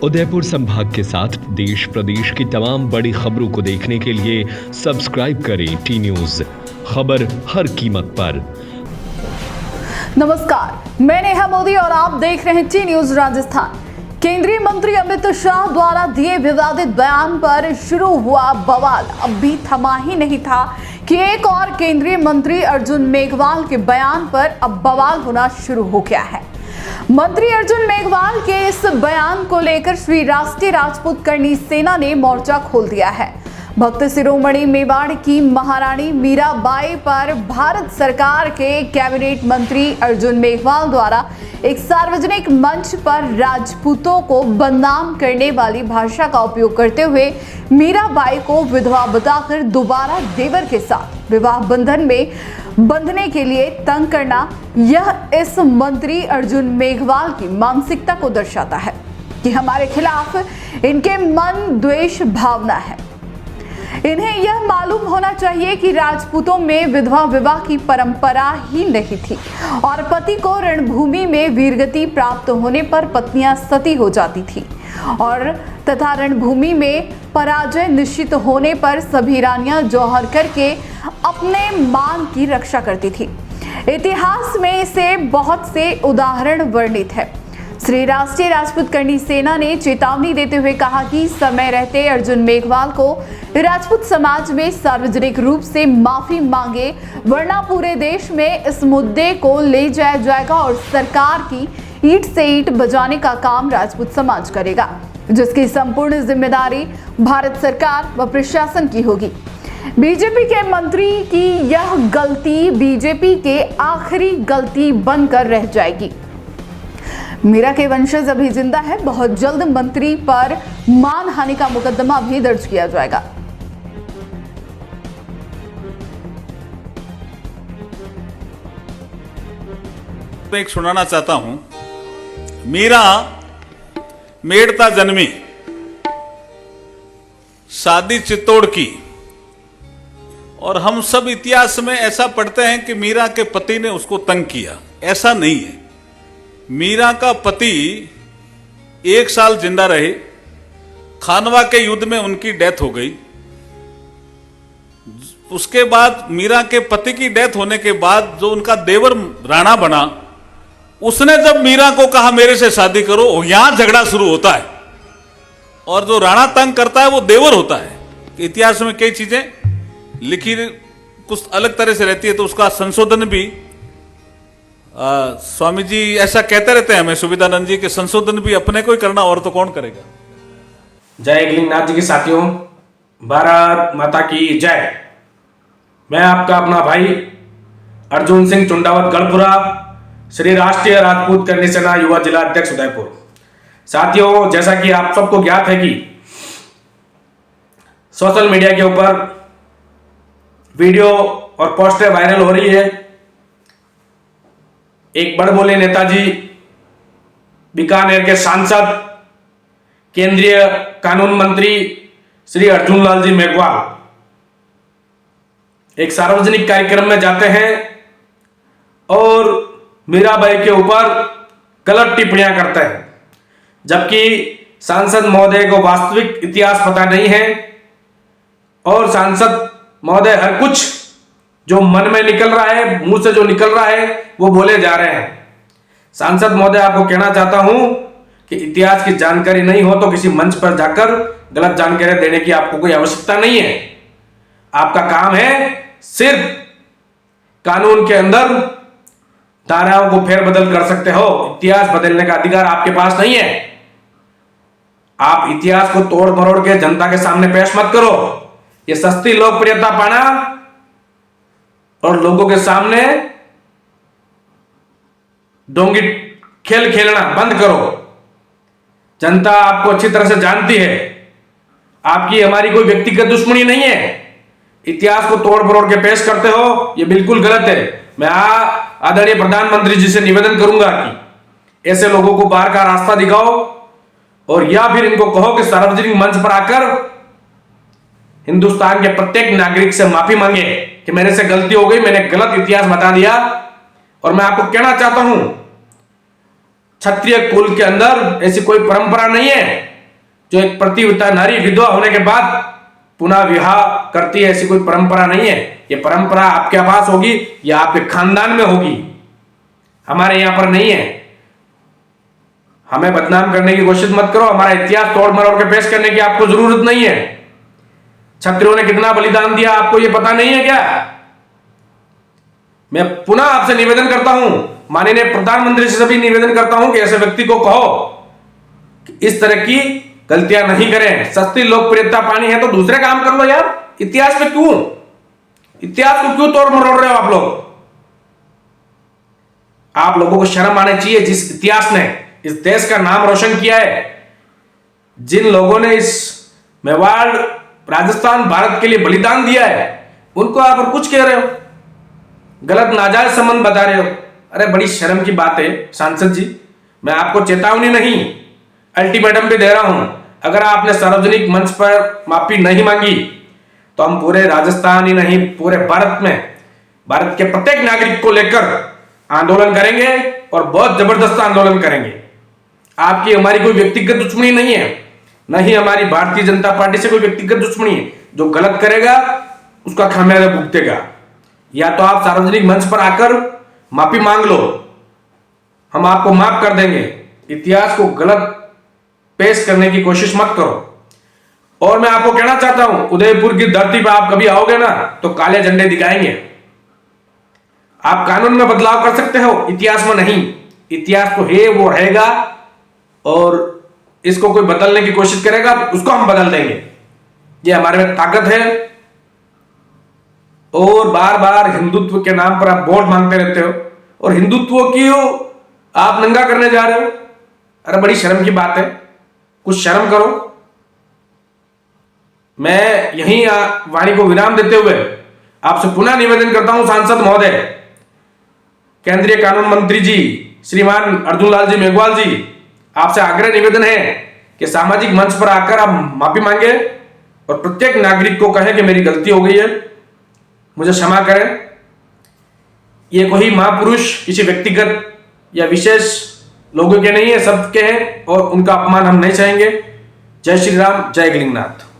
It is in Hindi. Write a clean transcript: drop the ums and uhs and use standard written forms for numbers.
उदयपुर संभाग के साथ देश प्रदेश की तमाम बड़ी खबरों को देखने के लिए सब्सक्राइब करें टी न्यूज, खबर हर कीमत पर। नमस्कार, मैं नेहा मोदी और आप देख रहे हैं टी न्यूज राजस्थान। केंद्रीय मंत्री अमित शाह द्वारा दिए विवादित बयान पर शुरू हुआ बवाल अब भी थमा ही नहीं था कि एक और केंद्रीय मंत्री अर्जुन मेघवाल के बयान पर अब बवाल होना शुरू हो गया है। मंत्री अर्जुन मेघवाल के इस बयान को लेकर श्री राष्ट्रीय राजपूत करनी सेना ने मोर्चा खोल दिया है। भक्त शिरोमणि मेवाड़ की महारानी मीराबाई पर भारत सरकार के कैबिनेट मंत्री अर्जुन मेघवाल द्वारा एक सार्वजनिक मंच पर राजपूतों को बदनाम करने वाली भाषा का उपयोग करते हुए मीराबाई को विधवा बताकर दोबारा देवर के साथ विवाह बंधन में बंधने के लिए तंग करना, यह इस मंत्री अर्जुन मेघवाल की मानसिकता को दर्शाता है कि हमारे खिलाफ इनके मन द्वेष भावना है। इन्हें यह मालूम होना चाहिए कि राजपूतों में विधवा विवाह की परंपरा ही नहीं थी और पति को रणभूमि में वीरगति प्राप्त होने पर पत्नियां सती हो जाती थी और तथा रणभूमि में पराजय निश्चित होने पर सभी रानियां जौहर करके अपने मान की रक्षा करती थी। इतिहास में से बहुत से उदाहरण वर्णित है। श्री राष्ट्रीय राजपूत करनी सेना ने चेतावनी देते हुए कहा कि समय रहते अर्जुन मेघवाल को राजपूत समाज में सार्वजनिक रूप से माफी मांगे, वरना पूरे देश में इस मुद्दे को ले जाया जाएगा और सरकार की ईंट से ईंट बजाने का काम राजपूत समाज करेगा, जिसकी संपूर्ण जिम्मेदारी भारत सरकार व प्रशासन की होगी। बीजेपी के मंत्री की यह गलती बीजेपी के आखिरी गलती बनकर रह जाएगी। मीरा के वंशज अभी जिंदा है, बहुत जल्द मंत्री पर मानहानि का मुकदमा भी दर्ज किया जाएगा। मैं एक सुनाना चाहता हूं। मीरा मेड़ता जन्मी, शादी चित्तौड़ की, और हम सब इतिहास में ऐसा पढ़ते हैं कि मीरा के पति ने उसको तंग किया। ऐसा नहीं है। मीरा का पति 1 साल जिंदा रहे, खानवा के युद्ध में उनकी डेथ हो गई। उसके बाद मीरा के पति की डेथ होने के बाद जो उनका देवर राणा बना, उसने जब मीरा को कहा मेरे से शादी करो, यहां झगड़ा शुरू होता है और जो राणा तंग करता है वो देवर होता है। इतिहास में कई चीजें लिखी कुछ अलग तरह से रहती है, तो उसका संशोधन भी स्वामी जी ऐसा कहते रहते हैं हमें, सुविधानंद जी के संशोधन भी अपने को ही करना, और तो कौन करेगा। जय गलिंगनाथ जी के साथियों, भारत माता की जय। मैं आपका अपना भाई अर्जुन सिंह चुंडावत गढ़पुरा, श्री राष्ट्रीय राजपूत करनी सेना युवा जिला अध्यक्ष उदयपुर। साथियों, जैसा कि आप सबको ज्ञात है कि सोशल मीडिया के ऊपर वीडियो और पोस्टें वायरल हो रही है। एक बड़बोले नेताजी, बीकानेर के सांसद, केंद्रीय कानून मंत्री श्री अर्जुन लाल जी मेघवाल एक सार्वजनिक कार्यक्रम में जाते हैं और मीराबाई के ऊपर गलत टिप्पणियां करते हैं, जबकि सांसद महोदय को वास्तविक इतिहास पता नहीं है और सांसद महोदय हर कुछ जो मन में निकल रहा है, मुंह से जो निकल रहा है, वो बोले जा रहे हैं। सांसद महोदय, आपको कहना चाहता हूं कि इतिहास की जानकारी नहीं हो तो किसी मंच पर जाकर गलत जानकारी देने की आपको कोई आवश्यकता नहीं है। आपका काम है सिर्फ कानून के अंदर धाराओं को फेरबदल कर सकते हो, इतिहास बदलने का अधिकार आपके पास नहीं है। आप इतिहास को तोड़ मरोड़ के जनता के सामने पेश मत करो। ये सस्ती लोकप्रियता पाना और लोगों के सामने डोंगी खेल खेलना बंद करो। जनता आपको अच्छी तरह से जानती है, आपकी हमारी कोई व्यक्तिगत दुश्मनी नहीं है। इतिहास को तोड़ मरोड़ के पेश करते हो, यह बिल्कुल गलत है। मैं आदरणीय प्रधानमंत्री जी से निवेदन करूंगा कि ऐसे लोगों को बाहर का रास्ता दिखाओ और या फिर इनको कहो कि सार्वजनिक मंच पर आकर हिंदुस्तान के प्रत्येक नागरिक से माफी मांगे कि मेरे से गलती हो गई, मैंने गलत इतिहास बता दिया। और मैं आपको कहना चाहता हूं क्षत्रिय कुल के अंदर ऐसी कोई परंपरा नहीं है जो एक प्रतिव्रता नारी विधवा होने के बाद पुनः विवाह करती है। ऐसी कोई परंपरा नहीं है। ये परंपरा आपके पास होगी या आपके खानदान में होगी, हमारे यहां पर नहीं है। हमें बदनाम करने की कोशिश मत करो। हमारा इतिहास तोड़ मरोड़ के पेश करने की आपको जरूरत नहीं है। क्षत्रियों ने कितना बलिदान दिया आपको ये पता नहीं है क्या? मैं पुनः आपसे निवेदन करता हूं, माननीय प्रधानमंत्री से भी निवेदन करता हूं कि ऐसे व्यक्ति को कहो कि इस तरह की गलतियां नहीं करें। सस्ती लोकप्रियता पानी है तो दूसरे काम कर लो यार। इतिहास को क्यों तोड़ मरोड़ रहे हो आप लोग? आप लोगों को शर्म आनी चाहिए। जिस इतिहास ने इस देश का नाम रोशन किया है, जिन लोगों ने इस मेवाड़, राजस्थान, भारत के लिए बलिदान दिया है, उनको आप और कुछ कह रहे हो, गलत नाजायज संबंध बता रहे हो। अरे बड़ी शर्म की बात है सांसद जी। मैं आपको चेतावनी नहीं, अल्टीमेटम भी दे रहा हूं। अगर आपने सार्वजनिक मंच पर माफी नहीं मांगी तो हम पूरे राजस्थान ही नहीं पूरे भारत में, भारत के प्रत्येक नागरिक को लेकर आंदोलन करेंगे और बहुत जबरदस्त आंदोलन करेंगे। आपकी हमारी कोई व्यक्तिगत दुश्मनी नहीं है, न ही हमारी भारतीय जनता पार्टी से कोई व्यक्तिगत दुश्मनी है। जो गलत करेगा उसका खामियाजा भुगतेगा। या तो आप सार्वजनिक मंच पर आकर माफी मांग लो, हम आपको माफ कर देंगे। इतिहास को गलत पेश करने की कोशिश मत करो। और मैं आपको कहना चाहता हूं, उदयपुर की धरती पर आप कभी आओगे ना तो काले झंडे दिखाएंगे। आप कानून में बदलाव कर सकते हो, इतिहास में नहीं। इतिहास तो है वो रहेगा, और इसको कोई बदलने की कोशिश करेगा उसको हम बदल देंगे। ये हमारे में ताकत है। और बार बार हिंदुत्व के नाम पर आप वोट मांगते रहते हो और हिंदुत्व की आप नंगा करने जा रहे हो। अरे बड़ी शर्म की बात है, कुछ शर्म करो। मैं यहीं वाणी को विराम देते हुए आपसे पुनः निवेदन करता हूं, सांसद महोदय, केंद्रीय कानून मंत्री जी श्रीमान अर्जुन लाल जी मेघवाल जी, आपसे आग्रह निवेदन है कि सामाजिक मंच पर आकर आप माफी मांगे और प्रत्येक नागरिक को कहें कि मेरी गलती हो गई है, मुझे क्षमा करें। ये कोई महापुरुष किसी व्यक्तिगत या विशेष लोगों के नहीं है, सबके हैं और उनका अपमान हम नहीं चाहेंगे। जय श्री राम, जय गलिंगनाथ।